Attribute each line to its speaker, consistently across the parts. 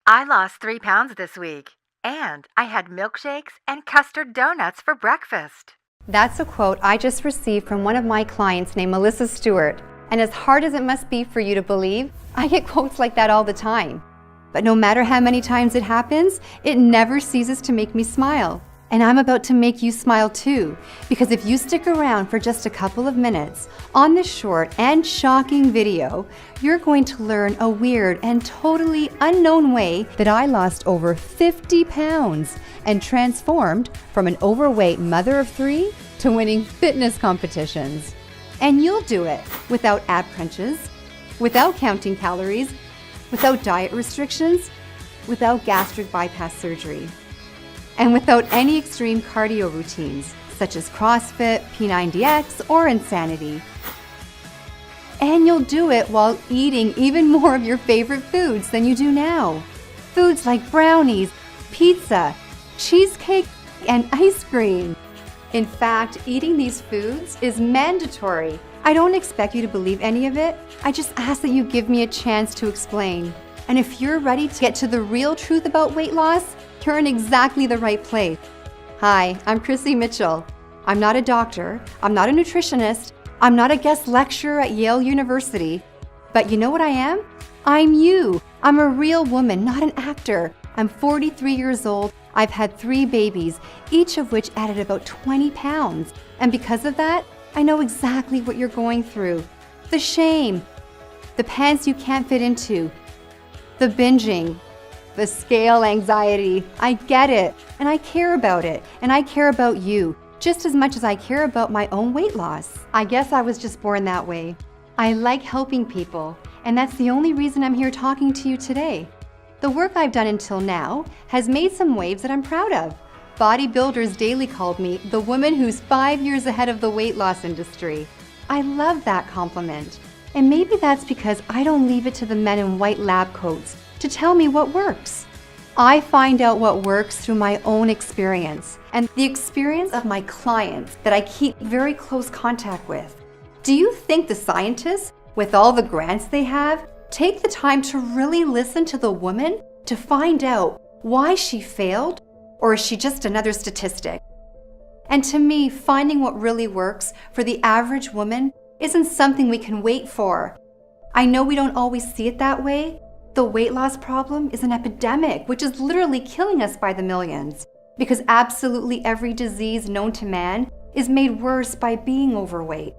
Speaker 1: I lost 3 pounds this week, and I had milkshakes and custard donuts for breakfast.
Speaker 2: That's a quote I just received from one of my clients named Melissa Stewart. And as hard as it must be for you to believe, I get quotes like that all the time. But no matter how many times it happens, it never ceases to make me smile. And I'm about to make you smile too, because if you stick around for just a couple of minutes on this short and shocking video, you're going to learn a weird and totally unknown way that I lost over 50 pounds and transformed from an overweight mother of 3 to winning fitness competitions. And you'll do it without ab crunches, without counting calories, without diet restrictions, without gastric bypass surgery, and without any extreme cardio routines, such as CrossFit, P90X, or Insanity. And you'll do it while eating even more of your favorite foods than you do now. Foods like brownies, pizza, cheesecake, and ice cream. In fact, eating these foods is mandatory. I don't expect you to believe any of it. I just ask that you give me a chance to explain. And if you're ready to get to the real truth about weight loss, you're in exactly the right place. Hi, I'm Chrissy Mitchell. I'm not a doctor, I'm not a nutritionist, I'm not a guest lecturer at Yale University. But you know what I am? I'm you. I'm a real woman, not an actor. I'm 43 years old. I've had 3 babies, each of which added about 20 pounds. And because of that, I know exactly what you're going through. The shame, the pants you can't fit into, the binging, the scale anxiety. I get it, and I care about it, and I care about you just as much as I care about my own weight loss. I guess I was just born that way. I like helping people, and that's the only reason I'm here talking to you today. The work I've done until now has made some waves that I'm proud of. Bodybuilders Daily called me the woman who's 5 years ahead of the weight loss industry. I love that compliment. And maybe that's because I don't leave it to the men in white lab coats to tell me what works. I find out what works through my own experience and the experience of my clients that I keep very close contact with. Do you think the scientists, with all the grants they have, take the time to really listen to the woman to find out why she failed, or is she just another statistic? And to me, finding what really works for the average woman isn't something we can wait for. I know we don't always see it that way. The weight loss problem is an epidemic, which is literally killing us by the millions, because absolutely every disease known to man is made worse by being overweight.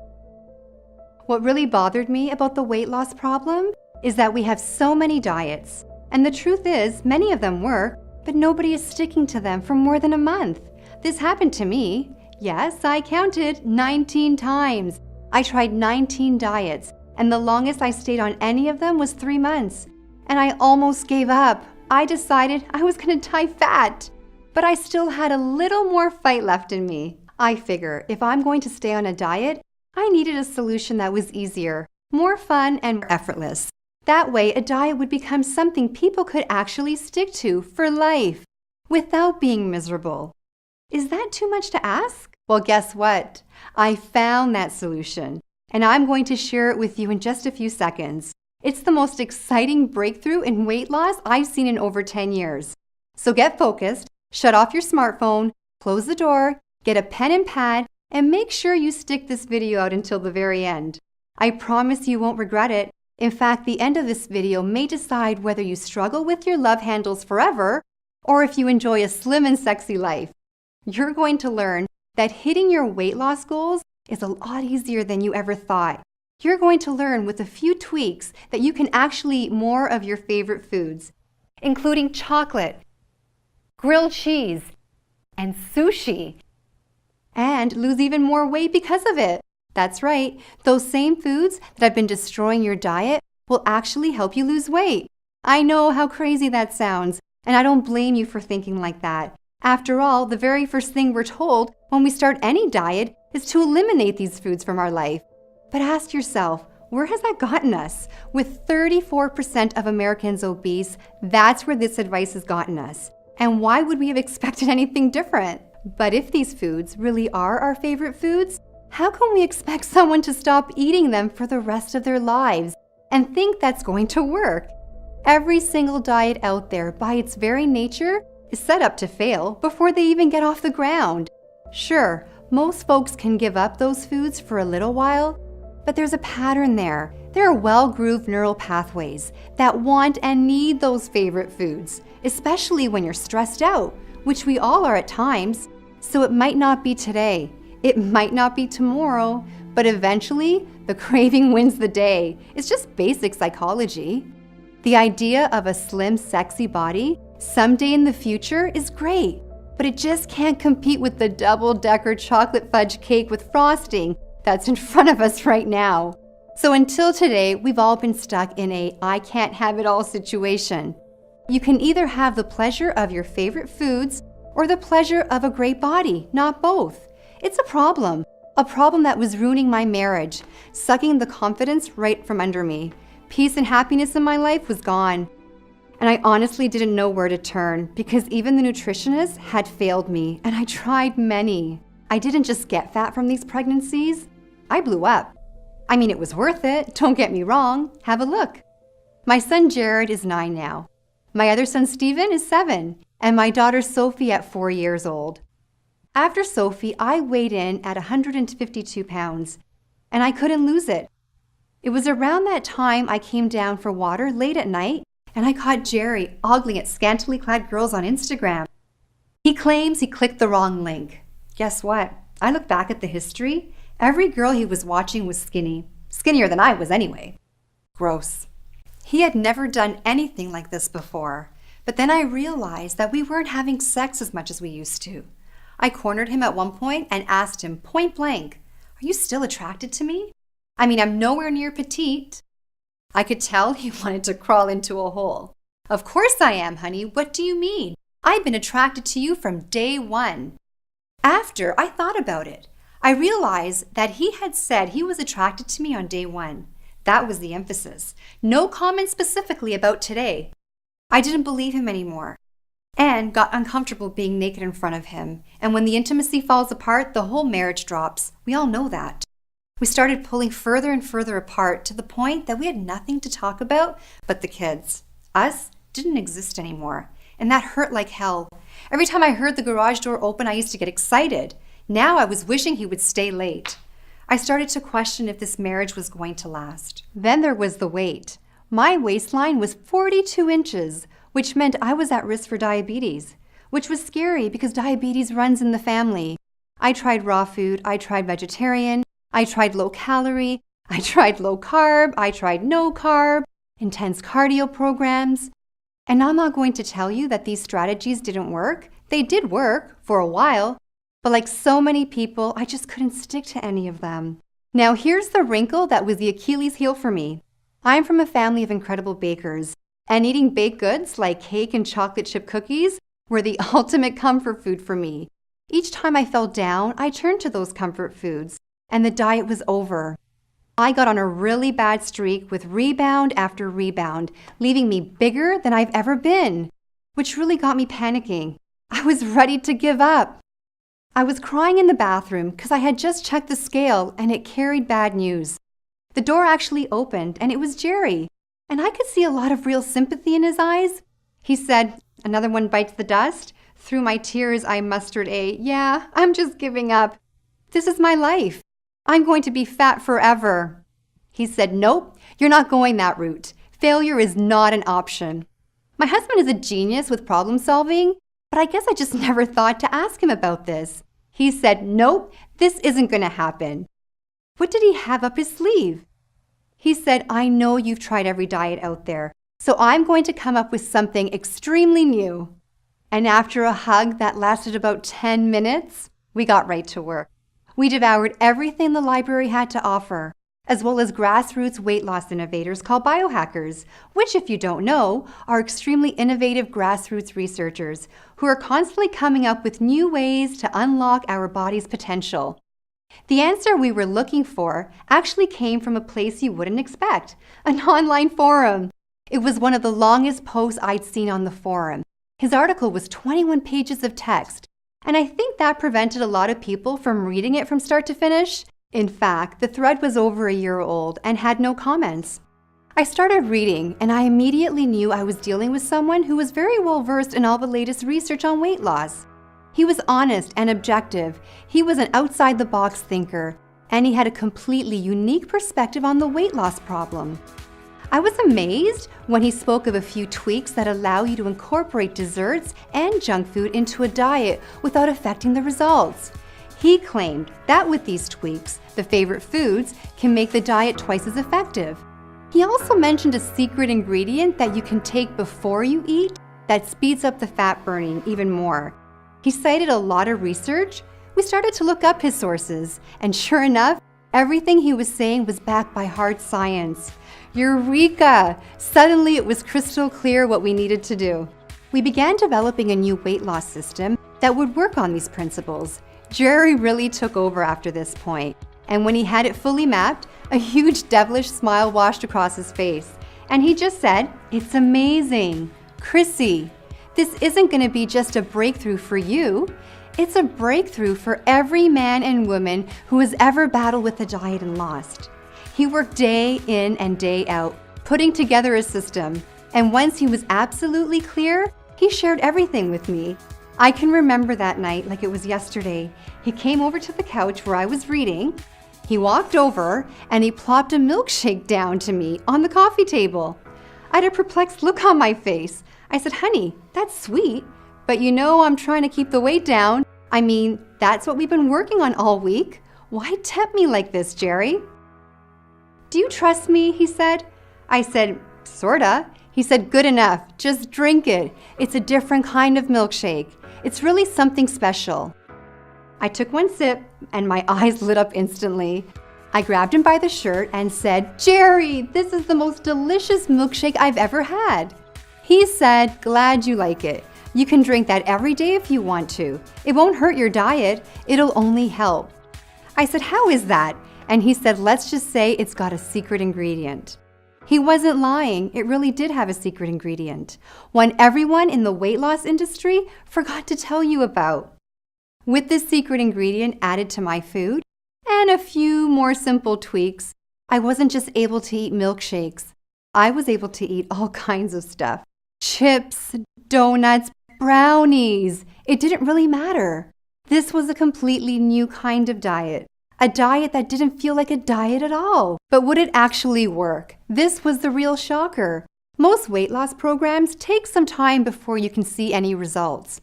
Speaker 2: What really bothered me about the weight loss problem is that we have so many diets, and the truth is, many of them work, but nobody is sticking to them for more than a month. This happened to me. Yes, I counted 19 times. I tried 19 diets, and the longest I stayed on any of them was 3 months. And I almost gave up. I decided I was gonna die fat. But I still had a little more fight left in me. I figure if I'm going to stay on a diet, I needed a solution that was easier, more fun, and effortless. That way, a diet would become something people could actually stick to for life, without being miserable. Is that too much to ask? Well, guess what? I found that solution, and I'm going to share it with you in just a few seconds. It's the most exciting breakthrough in weight loss I've seen in over 10 years. So get focused, shut off your smartphone, close the door, get a pen and pad, and make sure you stick this video out until the very end. I promise you won't regret it. In fact, the end of this video may decide whether you struggle with your love handles forever or if you enjoy a slim and sexy life. You're going to learn that hitting your weight loss goals is a lot easier than you ever thought. You're going to learn with a few tweaks that you can actually eat more of your favorite foods, including chocolate, grilled cheese, and sushi, and lose even more weight because of it. That's right, those same foods that have been destroying your diet will actually help you lose weight. I know how crazy that sounds, and I don't blame you for thinking like that. After all, the very first thing we're told when we start any diet is to eliminate these foods from our life. But ask yourself, where has that gotten us? With 34% of Americans obese, that's where this advice has gotten us. And why would we have expected anything different? But if these foods really are our favorite foods, how can we expect someone to stop eating them for the rest of their lives and think that's going to work? Every single diet out there, by its very nature, is set up to fail before they even get off the ground. Sure, most folks can give up those foods for a little while, but there's a pattern there. There are well-grooved neural pathways that want and need those favorite foods, especially when you're stressed out, which we all are at times. So it might not be today, it might not be tomorrow, but eventually the craving wins the day. It's just basic psychology. The idea of a slim, sexy body someday in the future is great, but it just can't compete with the double-decker chocolate fudge cake with frosting that's in front of us right now. So until today, we've all been stuck in a I can't have it all situation. You can either have the pleasure of your favorite foods or the pleasure of a great body, not both. It's a problem that was ruining my marriage, sucking the confidence right from under me. Peace and happiness in my life was gone. And I honestly didn't know where to turn because even the nutritionist had failed me, and I tried many. I didn't just get fat from these pregnancies, I blew up. I mean, it was worth it, don't get me wrong. Have a look. My son Jared is 9 now. My other son Steven is 7, and my daughter Sophie at 4 years old. After Sophie, I weighed in at 152 pounds, and I couldn't lose it. It was around that time I came down for water late at night, and I caught Jerry ogling at scantily clad girls on Instagram. He claims he clicked the wrong link. Guess what? I look back at the history. Every girl he was watching was skinny. Skinnier than I was anyway. Gross. He had never done anything like this before, but then I realized that we weren't having sex as much as we used to. I cornered him at one point and asked him point blank, "Are you still attracted to me? I mean, I'm nowhere near petite." I could tell he wanted to crawl into a hole. "Of course I am, honey. What do you mean? I've been attracted to you from day one." After I thought about it, I realized that he had said he was attracted to me on day one. That was the emphasis. No comment specifically about today. I didn't believe him anymore and got uncomfortable being naked in front of him. And when the intimacy falls apart, the whole marriage drops. We all know that. We started pulling further and further apart to the point that we had nothing to talk about but the kids. Us didn't exist anymore, and that hurt like hell. Every time I heard the garage door open, I used to get excited. Now I was wishing he would stay late. I started to question if this marriage was going to last. Then there was the weight. My waistline was 42 inches, which meant I was at risk for diabetes, which was scary because diabetes runs in the family. I tried raw food, I tried vegetarian, I tried low calorie, I tried low carb, I tried no carb, intense cardio programs. And I'm not going to tell you that these strategies didn't work. They did work for a while. But like so many people, I just couldn't stick to any of them. Now here's the wrinkle that was the Achilles heel for me. I'm from a family of incredible bakers, and eating baked goods like cake and chocolate chip cookies were the ultimate comfort food for me. Each time I fell down, I turned to those comfort foods, and the diet was over. I got on a really bad streak with rebound after rebound, leaving me bigger than I've ever been, which really got me panicking. I was ready to give up. I was crying in the bathroom because I had just checked the scale and it carried bad news. The door actually opened and it was Jerry, and I could see a lot of real sympathy in his eyes. He said, "Another one bites the dust." Through my tears, I mustered "Yeah, I'm just giving up. This is my life. I'm going to be fat forever." He said, "Nope, you're not going that route. Failure is not an option." My husband is a genius with problem solving, but I guess I just never thought to ask him about this. He said, "Nope, this isn't going to happen." What did he have up his sleeve? He said, "I know you've tried every diet out there, so I'm going to come up with something extremely new." And after a hug that lasted about 10 minutes, we got right to work. We devoured everything the library had to offer, as well as grassroots weight loss innovators called biohackers, which, if you don't know, are extremely innovative grassroots researchers who are constantly coming up with new ways to unlock our body's potential. The answer we were looking for actually came from a place you wouldn't expect, an online forum. It was one of the longest posts I'd seen on the forum. His article was 21 pages of text, and I think that prevented a lot of people from reading it from start to finish. In fact, the thread was over a year old and had no comments. I started reading, and I immediately knew I was dealing with someone who was very well versed in all the latest research on weight loss. He was honest and objective, he was an outside-the-box thinker, and he had a completely unique perspective on the weight loss problem. I was amazed when he spoke of a few tweaks that allow you to incorporate desserts and junk food into a diet without affecting the results. He claimed that with these tweaks, the favorite foods can make the diet twice as effective. He also mentioned a secret ingredient that you can take before you eat that speeds up the fat burning even more. He cited a lot of research. We started to look up his sources, and sure enough, everything he was saying was backed by hard science. Eureka! Suddenly it was crystal clear what we needed to do. We began developing a new weight loss system that would work on these principles. Jerry really took over after this point, and when he had it fully mapped, a huge devilish smile washed across his face, and he just said, "It's amazing. Chrissy, this isn't going to be just a breakthrough for you. It's a breakthrough for every man and woman who has ever battled with a diet and lost." He worked day in and day out, putting together a system, and once he was absolutely clear, he shared everything with me. I can remember that night like it was yesterday. He came over to the couch where I was reading. He walked over and he plopped a milkshake down to me on the coffee table. I had a perplexed look on my face. I said, "Honey, that's sweet, but you know I'm trying to keep the weight down. I mean, that's what we've been working on all week. Why tempt me like this, Jerry?" "Do you trust me?" he said. I said, "Sorta." He said, "Good enough. Just drink it. It's a different kind of milkshake. It's really something special." I took one sip and my eyes lit up instantly. I grabbed him by the shirt and said, "Jerry, this is the most delicious milkshake I've ever had." He said, "Glad you like it. You can drink that every day if you want to. It won't hurt your diet. It'll only help." I said, "How is that?" And he said, "Let's just say it's got a secret ingredient." He wasn't lying. It really did have a secret ingredient, one everyone in the weight loss industry forgot to tell you about. With this secret ingredient added to my food and a few more simple tweaks, I wasn't just able to eat milkshakes. I was able to eat all kinds of stuff. Chips, donuts, brownies. It didn't really matter. This was a completely new kind of diet. A diet that didn't feel like a diet at all. But would it actually work? This was the real shocker. Most weight loss programs take some time before you can see any results.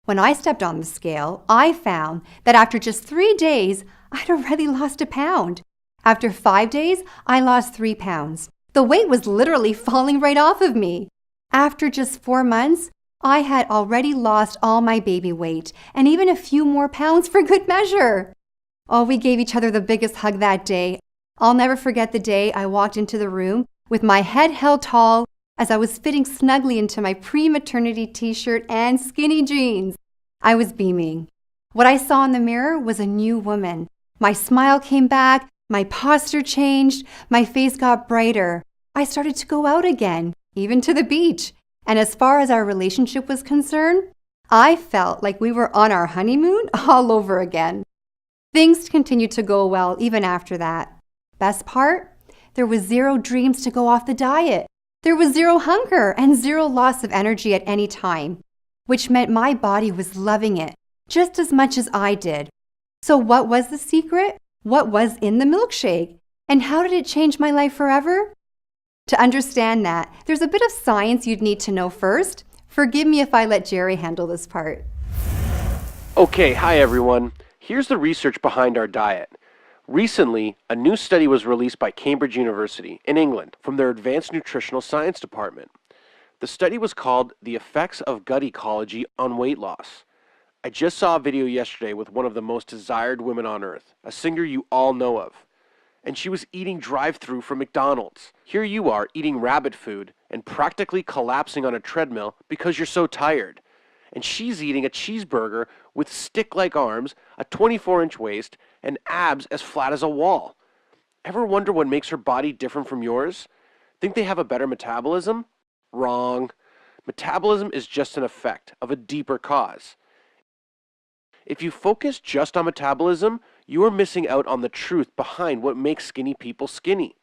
Speaker 2: When I stepped on the scale, I found that after just 3 days, I'd already lost a pound. After 5 days, I lost 3 pounds. The weight was literally falling right off of me. After just 4 months, I had already lost all my baby weight and even a few more pounds for good measure. Oh, we gave each other the biggest hug that day. I'll never forget the day I walked into the room with my head held tall as I was fitting snugly into my pre-maternity t-shirt and skinny jeans. I was beaming. What I saw in the mirror was a new woman. My smile came back, my posture changed, my face got brighter. I started to go out again, even to the beach. And as far as our relationship was concerned, I felt like we were on our honeymoon all over again. Things continued to go well even after that. Best part? There was zero dreams to go off the diet. There was zero hunger and zero loss of energy at any time, which meant my body was loving it just as much as I did. So what was the secret? What was in the milkshake? And how did it change my life forever? To understand that, there's a bit of science you'd need to know first. Forgive me if I let Jerry handle this part.
Speaker 3: Okay, hi everyone. Here's the research behind our diet. Recently, a new study was released by Cambridge University in England from their Advanced Nutritional Science Department. The study was called The Effects of Gut Ecology on Weight Loss. I just saw a video yesterday with one of the most desired women on earth, a singer you all know of. And she was eating drive-thru from McDonald's. Here you are eating rabbit food and practically collapsing on a treadmill because you're so tired. And she's eating a cheeseburger with stick-like arms, a 24-inch waist, and abs as flat as a wall. Ever wonder what makes her body different from yours? Think they have a better metabolism? Wrong. Metabolism is just an effect of a deeper cause. If you focus just on metabolism, you are missing out on the truth behind what makes skinny people skinny.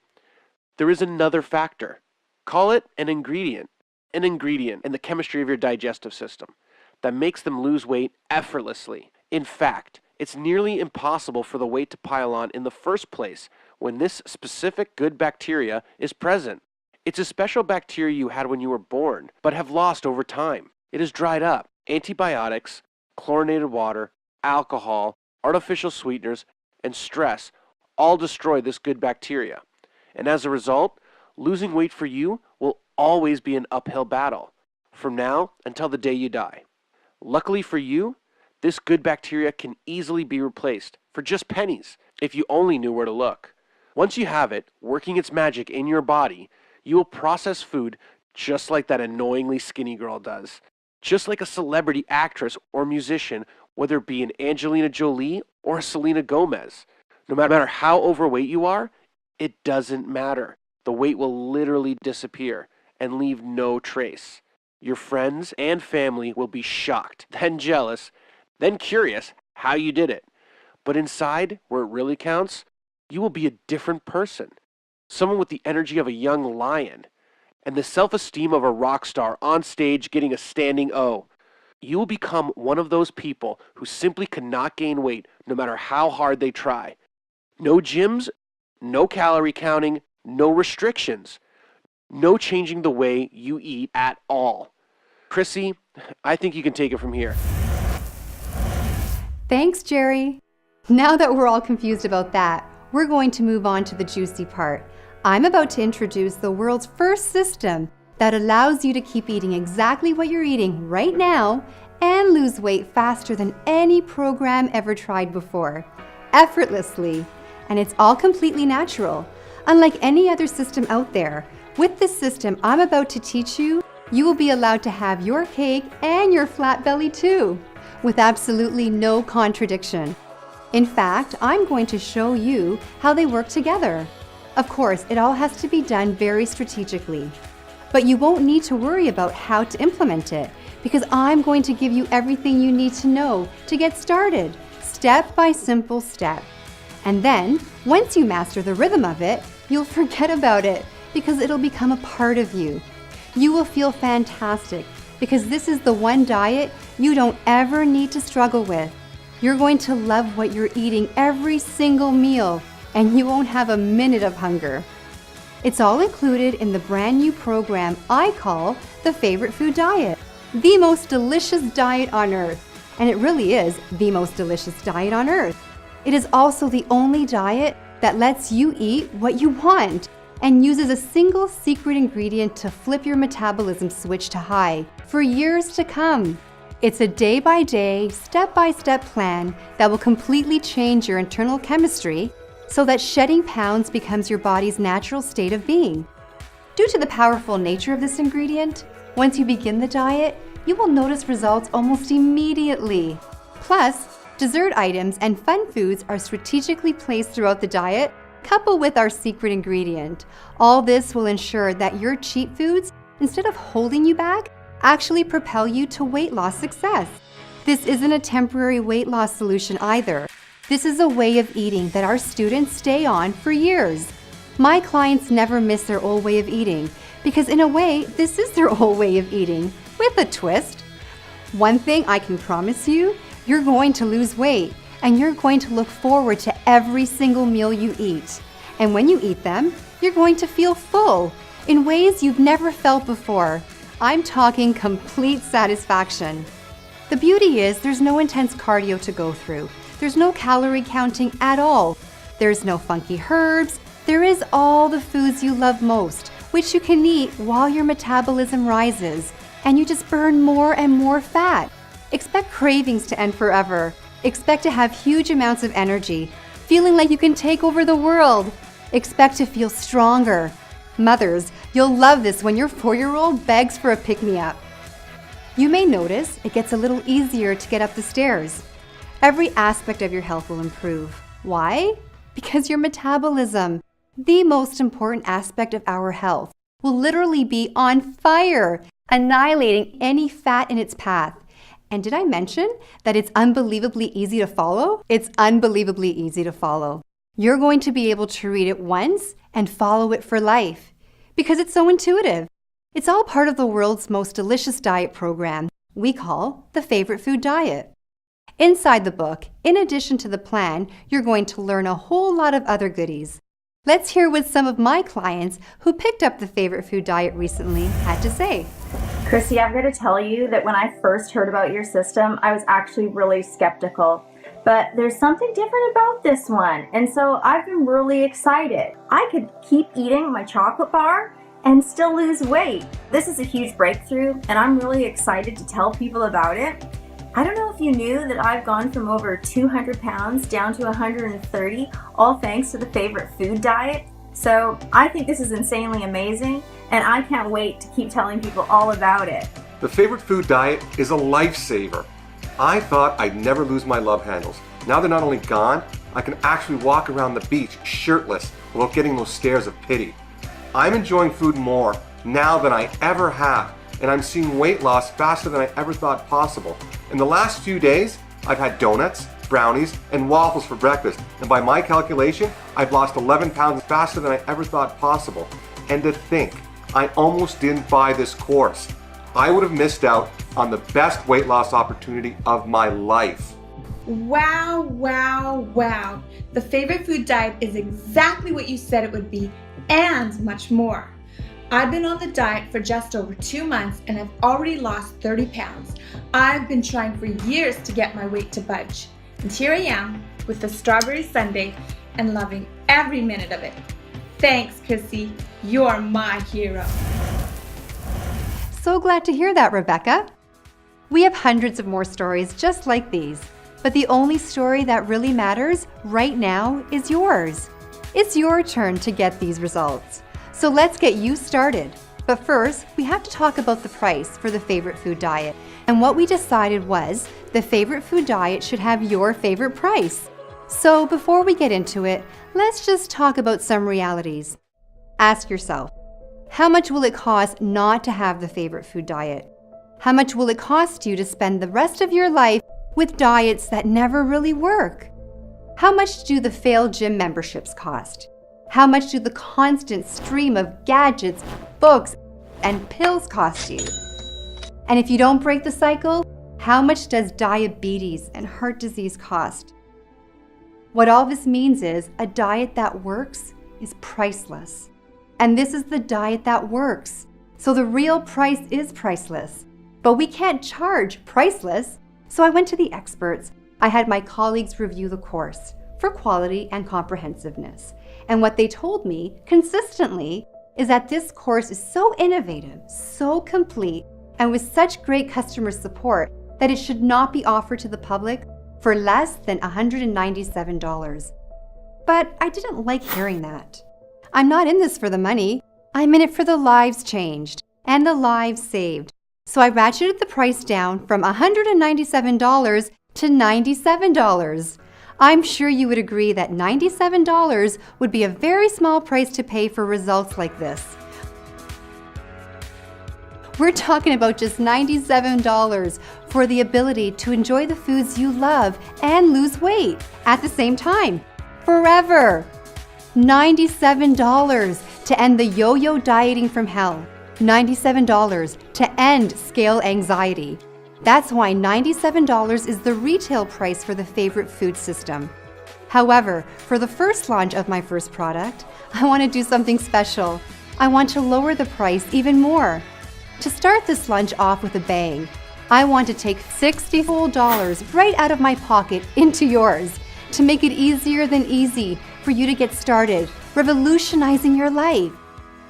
Speaker 3: there is another factor. Call it an ingredient in the chemistry of your digestive system that makes them lose weight effortlessly. In fact, it's nearly impossible for the weight to pile on in the first place when this specific good bacteria is present. It's a special bacteria you had when you were born, but have lost over time. It has dried up. Antibiotics, chlorinated water, alcohol, artificial sweeteners, and stress all destroy this good bacteria. And as a result, losing weight for you will always be an uphill battle, from now until the day you die. Luckily for you, this good bacteria can easily be replaced for just pennies if you only knew where to look. Once you have it working its magic in your body, you will process food just like that annoyingly skinny girl does. Just like a celebrity actress or musician, whether it be an Angelina Jolie or a Selena Gomez. No matter how overweight you are, it doesn't matter. The weight will literally disappear and leave no trace. Your friends and family will be shocked, then jealous, then curious how you did it. But inside, where it really counts, you will be a different person. Someone with the energy of a young lion and the self-esteem of a rock star on stage getting a standing O. You will become one of those people who simply cannot gain weight no matter how hard they try. No gyms, no calorie counting, no restrictions, no changing the way you eat at all. Chrissy, I think you can take it from here.
Speaker 2: Thanks, Jerry. Now that we're all confused about that, we're going to move on to the juicy part. I'm about to introduce the world's first system that allows you to keep eating exactly what you're eating right now and lose weight faster than any program ever tried before, effortlessly. And it's all completely natural, unlike any other system out there. With this system I'm about to teach you, you will be allowed to have your cake and your flat belly too, with absolutely no contradiction. In fact, I'm going to show you how they work together. Of course, it all has to be done very strategically, but you won't need to worry about how to implement it because I'm going to give you everything you need to know to get started, step by simple step. And then, once you master the rhythm of it, you'll forget about it because it'll become a part of you. You will feel fantastic because this is the one diet you don't ever need to struggle with. You're going to love what you're eating every single meal, and you won't have a minute of hunger. It's all included in the brand new program I call the Favorite Food Diet, the most delicious diet on earth. And it really is the most delicious diet on earth. It is also the only diet that lets you eat what you want and uses a single secret ingredient to flip your metabolism switch to high for years to come. It's a day-by-day, step-by-step plan that will completely change your internal chemistry so that shedding pounds becomes your body's natural state of being. Due to the powerful nature of this ingredient, once you begin the diet, you will notice results almost immediately. Plus, dessert items and fun foods are strategically placed throughout the diet, coupled with our secret ingredient. All this will ensure that your cheat foods, instead of holding you back, actually propel you to weight loss success. This isn't a temporary weight loss solution either. This is a way of eating that our students stay on for years. My clients never miss their old way of eating because in a way, this is their old way of eating, with a twist. One thing I can promise you, you're going to lose weight and you're going to look forward to every single meal you eat. And when you eat them, you're going to feel full in ways you've never felt before. I'm talking complete satisfaction. The beauty is there's no intense cardio to go through. There's no calorie counting at all. There's no funky herbs. There is all the foods you love most, which you can eat while your metabolism rises, and you just burn more and more fat. Expect cravings to end forever. Expect to have huge amounts of energy, feeling like you can take over the world. Expect to feel stronger. Mothers, you'll love this when your 4-year-old begs for a pick-me-up. You may notice it gets a little easier to get up the stairs. Every aspect of your health will improve. Why? Because your metabolism, the most important aspect of our health, will literally be on fire, annihilating any fat in its path. And did I mention that it's unbelievably easy to follow? It's unbelievably easy to follow. You're going to be able to read it once and follow it for life because it's so intuitive. It's all part of the world's most delicious diet program we call the Favorite Food Diet. Inside the book, in addition to the plan, you're going to learn a whole lot of other goodies. Let's hear what some of my clients who picked up the Favorite Food Diet recently had to say.
Speaker 4: Chrissy, I've got to tell you that when I first heard about your system, I was actually really skeptical. But there's something different about this one, and so I've been really excited. I could keep eating my chocolate bar and still lose weight. This is a huge breakthrough, and I'm really excited to tell people about it. I don't know if you knew that I've gone from over 200 pounds down to 130, all thanks to the Favorite Food Diet. So I think this is insanely amazing, and I can't wait to keep telling people all about it.
Speaker 5: The Favorite Food Diet is a lifesaver. I thought I'd never lose my love handles. Now they're not only gone, I can actually walk around the beach shirtless without getting those stares of pity. I'm enjoying food more now than I ever have, and I'm seeing weight loss faster than I ever thought possible. In the last few days, I've had donuts, brownies, and waffles for breakfast, and by my calculation, I've lost 11 pounds faster than I ever thought possible. And to think, I almost didn't buy this course. I would have missed out on the best weight loss opportunity of my life.
Speaker 6: Wow, wow, wow. The Favorite Food Diet is exactly what you said it would be, and much more. I've been on the diet for just over 2 months and I've already lost 30 pounds. I've been trying for years to get my weight to budge. And here I am with the strawberry sundae and loving every minute of it. Thanks, Chrissy. You're my hero.
Speaker 2: So glad to hear that, Rebecca. We have hundreds of more stories just like these, but the only story that really matters right now is yours. It's your turn to get these results. So let's get you started. But first, we have to talk about the price for the Favorite Food Diet. And what we decided was the Favorite Food Diet should have your favorite price. So before we get into it, let's just talk about some realities. Ask yourself, how much will it cost not to have the Favorite Food Diet? How much will it cost you to spend the rest of your life with diets that never really work? How much do the failed gym memberships cost? How much do the constant stream of gadgets, books, and pills cost you? And if you don't break the cycle, how much does diabetes and heart disease cost? What all this means is a diet that works is priceless. And this is the diet that works. So the real price is priceless. But we can't charge priceless. So I went to the experts. I had my colleagues review the course for quality and comprehensiveness. And what they told me consistently is that this course is so innovative, so complete, and with such great customer support that it should not be offered to the public for less than $197. But I didn't like hearing that. I'm not in this for the money. I'm in it for the lives changed and the lives saved. So I ratcheted the price down from $197 to $97. I'm sure you would agree that $97 would be a very small price to pay for results like this. We're talking about just $97 for the ability to enjoy the foods you love and lose weight at the same time, forever. $97 to end the yo-yo dieting from hell. $97 to end scale anxiety. That's why $97 is the retail price for the Favorite Food System. However, for the first launch of my first product, I want to do something special. I want to lower the price even more. To start this launch off with a bang, I want to take $60 whole right out of my pocket into yours to make it easier than easy for you to get started, revolutionizing your life.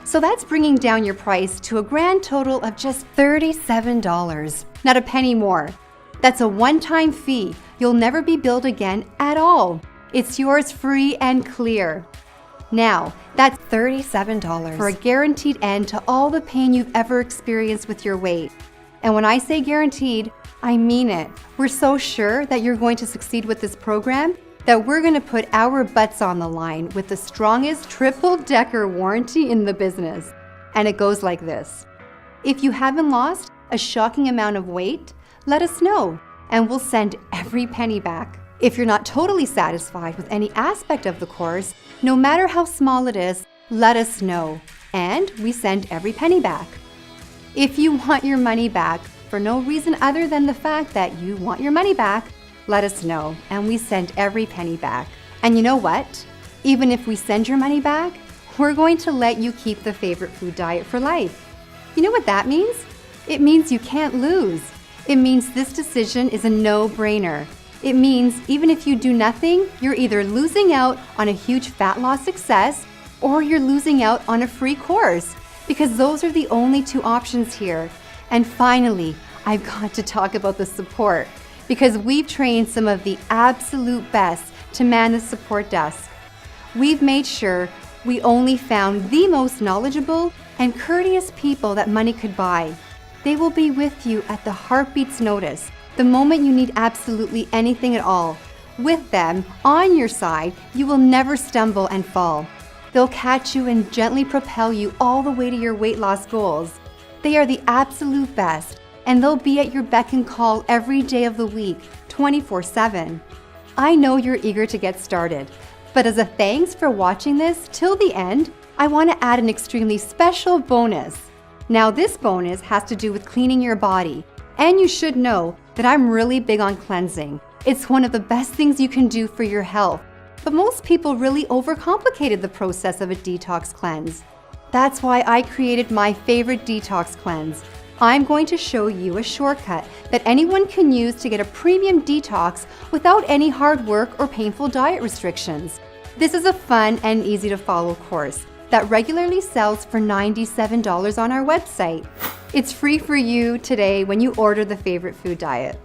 Speaker 2: So that's bringing down your price to a grand total of just $37, not a penny more. That's a one-time fee. You'll never be billed again at all. It's yours free and clear. Now, that's $37 for a guaranteed end to all the pain you've ever experienced with your weight. And when I say guaranteed, I mean it. We're so sure that you're going to succeed with this program that we're going to put our butts on the line with the strongest triple-decker warranty in the business. And it goes like this. If you haven't lost a shocking amount of weight, let us know, and we'll send every penny back. If you're not totally satisfied with any aspect of the course, no matter how small it is, let us know, and we send every penny back. If you want your money back for no reason other than the fact that you want your money back, let us know, and we send every penny back. And you know what? Even if we send your money back, we're going to let you keep the favorite food diet for life. You know what that means? It means you can't lose. It means this decision is a no-brainer. It means even if you do nothing, you're either losing out on a huge fat loss success or you're losing out on a free course, because those are the only two options here. And finally, I've got to talk about the support, because we've trained some of the absolute best to man the support desk. We've made sure we only found the most knowledgeable and courteous people that money could buy. They will be with you at the heartbeat's notice, the moment you need absolutely anything at all. With them on your side, you will never stumble and fall. They'll catch you and gently propel you all the way to your weight loss goals. They are the absolute best, and they'll be at your beck and call every day of the week, 24/7. I know you're eager to get started, but as a thanks for watching this till the end, I want to add an extremely special bonus. Now, this bonus has to do with cleaning your body, and you should know that I'm really big on cleansing. It's one of the best things you can do for your health, but most people really overcomplicated the process of a detox cleanse. That's why I created my favorite detox cleanse. I'm going to show you a shortcut that anyone can use to get a premium detox without any hard work or painful diet restrictions. This is a fun and easy to follow course that regularly sells for $97 on our website. It's free for you today when you order the favorite food diet.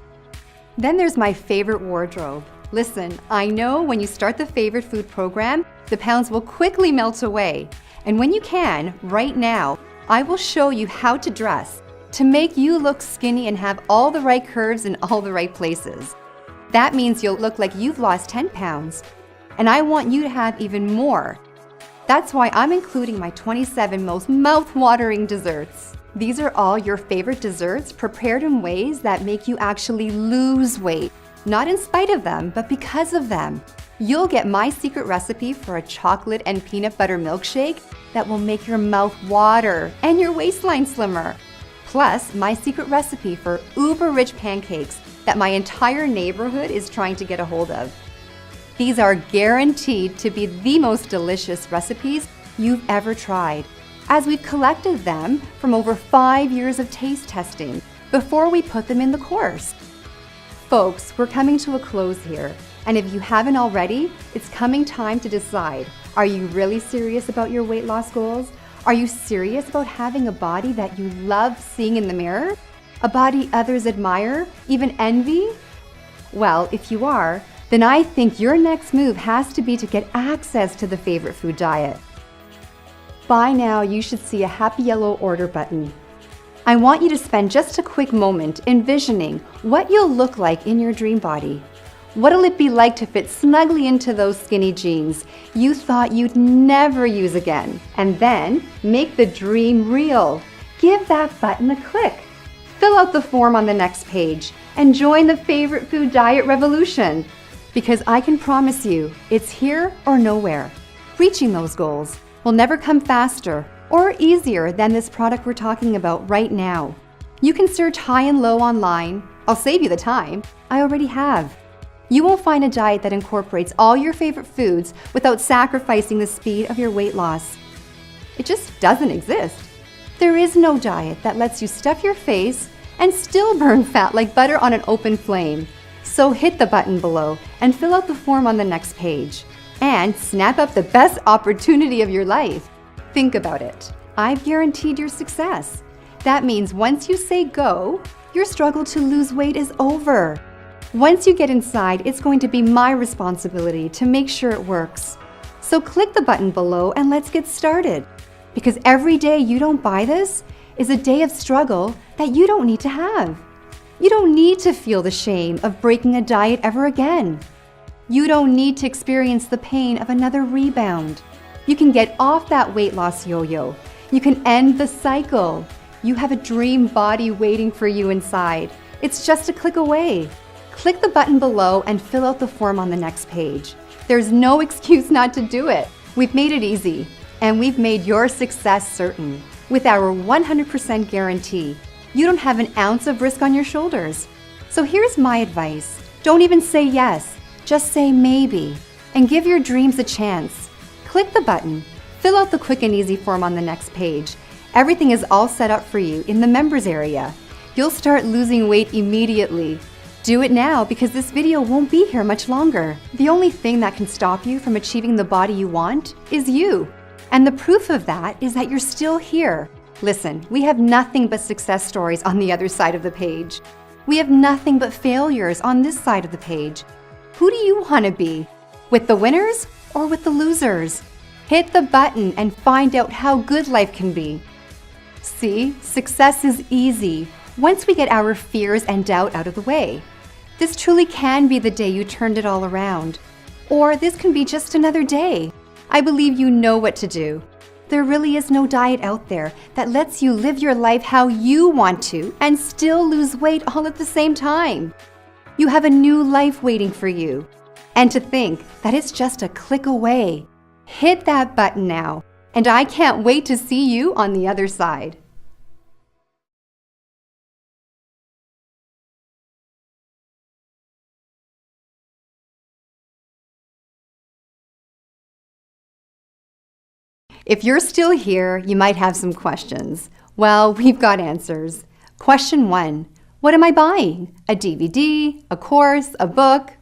Speaker 2: Then there's my favorite wardrobe. Listen, I know when you start the favorite food program, the pounds will quickly melt away. And when you can, right now, I will show you how to dress to make you look skinny and have all the right curves in all the right places. That means you'll look like you've lost 10 pounds. And I want you to have even more. That's why I'm including my 27 most mouth-watering desserts. These are all your favorite desserts prepared in ways that make you actually lose weight. Not in spite of them, but because of them. You'll get my secret recipe for a chocolate and peanut butter milkshake that will make your mouth water and your waistline slimmer. Plus, my secret recipe for uber-rich pancakes that my entire neighborhood is trying to get a hold of. These are guaranteed to be the most delicious recipes you've ever tried, as we've collected them from over 5 years of taste testing before we put them in the course. Folks, we're coming to a close here, and if you haven't already, it's coming time to decide. Are you really serious about your weight loss goals? Are you serious about having a body that you love seeing in the mirror? A body others admire, even envy? Well, if you are, then I think your next move has to be to get access to the favorite food diet. By now, you should see a happy yellow order button. I want you to spend just a quick moment envisioning what you'll look like in your dream body. What'll it be like to fit snugly into those skinny jeans you thought you'd never use again? And then make the dream real. Give that button a click. Fill out the form on the next page and join the favorite food diet revolution. Because I can promise you, it's here or nowhere. Reaching those goals will never come faster or easier than this product we're talking about right now. You can search high and low online. I'll save you the time. I already have. You won't find a diet that incorporates all your favorite foods without sacrificing the speed of your weight loss. It just doesn't exist. There is no diet that lets you stuff your face and still burn fat like butter on an open flame. So hit the button below and fill out the form on the next page. And snap up the best opportunity of your life. Think about it. I've guaranteed your success. That means once you say go, your struggle to lose weight is over. Once you get inside, it's going to be my responsibility to make sure it works. So click the button below and let's get started. Because every day you don't buy this is a day of struggle that you don't need to have. You don't need to feel the shame of breaking a diet ever again. You don't need to experience the pain of another rebound. You can get off that weight loss yo-yo. You can end the cycle. You have a dream body waiting for you inside. It's just a click away. Click the button below and fill out the form on the next page. There's no excuse not to do it. We've made it easy, and we've made your success certain. With our 100% guarantee, you don't have an ounce of risk on your shoulders. So here's my advice. Don't even say yes, just say maybe, and give your dreams a chance. Click the button, fill out the quick and easy form on the next page. Everything is all set up for you in the members area. You'll start losing weight immediately. Do it now because this video won't be here much longer. The only thing that can stop you from achieving the body you want is you. And the proof of that is that you're still here. Listen, we have nothing but success stories on the other side of the page. We have nothing but failures on this side of the page. Who do you want to be? With the winners or with the losers? Hit the button and find out how good life can be. See, success is easy once we get our fears and doubt out of the way. This truly can be the day you turned it all around. Or this can be just another day. I believe you know what to do. There really is no diet out there that lets you live your life how you want to and still lose weight all at the same time. You have a new life waiting for you. And to think that it's just a click away. Hit that button now, and I can't wait to see you on the other side. If you're still here, you might have some questions. Well, we've got answers. Question 1. What am I buying? A DVD, a course, a book?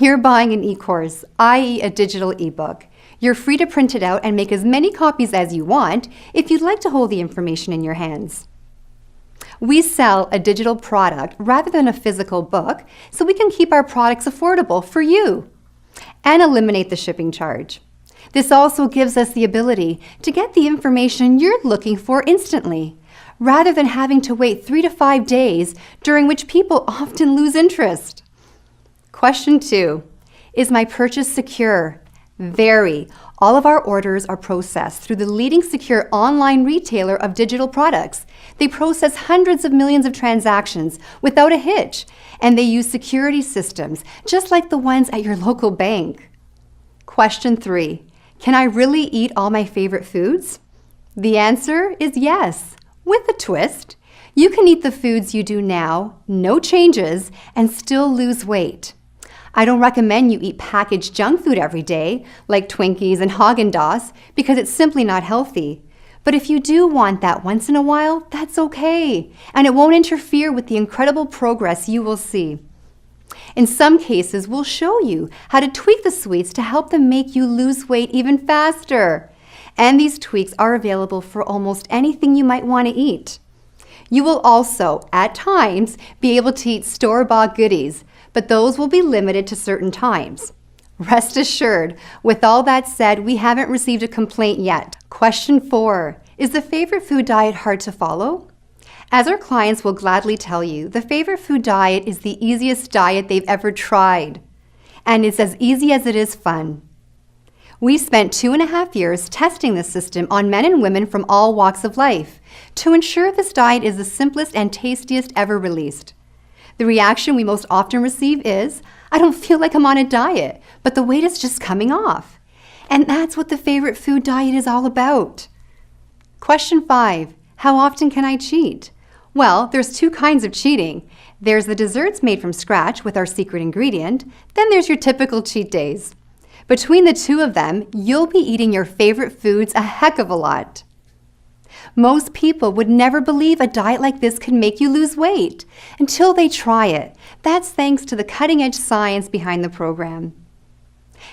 Speaker 2: You're buying an e-course, i.e. a digital ebook. You're free to print it out and make as many copies as you want if you'd like to hold the information in your hands. We sell a digital product rather than a physical book so we can keep our products affordable for you and eliminate the shipping charge. This also gives us the ability to get the information you're looking for instantly, rather than having to wait 3 to 5 days, during which people often lose interest. Question 2. Is my purchase secure? Very. All of our orders are processed through the leading secure online retailer of digital products. They process hundreds of millions of transactions without a hitch, and they use security systems just like the ones at your local bank. Question 3. Can I really eat all my favorite foods? The answer is yes, with a twist. You can eat the foods you do now, no changes, and still lose weight. I don't recommend you eat packaged junk food every day, like Twinkies and Haagen-Dazs, because it's simply not healthy. But if you do want that once in a while, that's okay, and it won't interfere with the incredible progress you will see. In some cases, we'll show you how to tweak the sweets to help them make you lose weight even faster. And these tweaks are available for almost anything you might want to eat. You will also, at times, be able to eat store-bought goodies, but those will be limited to certain times. Rest assured, with all that said, we haven't received a complaint yet. Question 4. Is the favorite food diet hard to follow? As our clients will gladly tell you, the favorite food diet is the easiest diet they've ever tried. And it's as easy as it is fun. We spent 2.5 years testing this system on men and women from all walks of life to ensure this diet is the simplest and tastiest ever released. The reaction we most often receive is, I don't feel like I'm on a diet, but the weight is just coming off. And that's what the favorite food diet is all about. Question 5. How often can I cheat? Well, there's 2 kinds of cheating. There's the desserts made from scratch with our secret ingredient. Then there's your typical cheat days. Between the 2 of them, you'll be eating your favorite foods a heck of a lot. Most people would never believe a diet like this can make you lose weight until they try it. That's thanks to the cutting-edge science behind the program.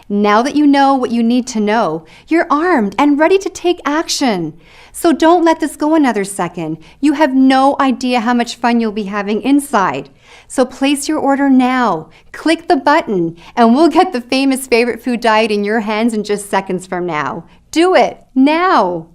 Speaker 2: Now that you know what you need to know, you're armed and ready to take action. So don't let this go another second. You have no idea how much fun you'll be having inside. So place your order now. Click the button, and we'll get the famous favorite food diet in your hands in just seconds from now. Do it now.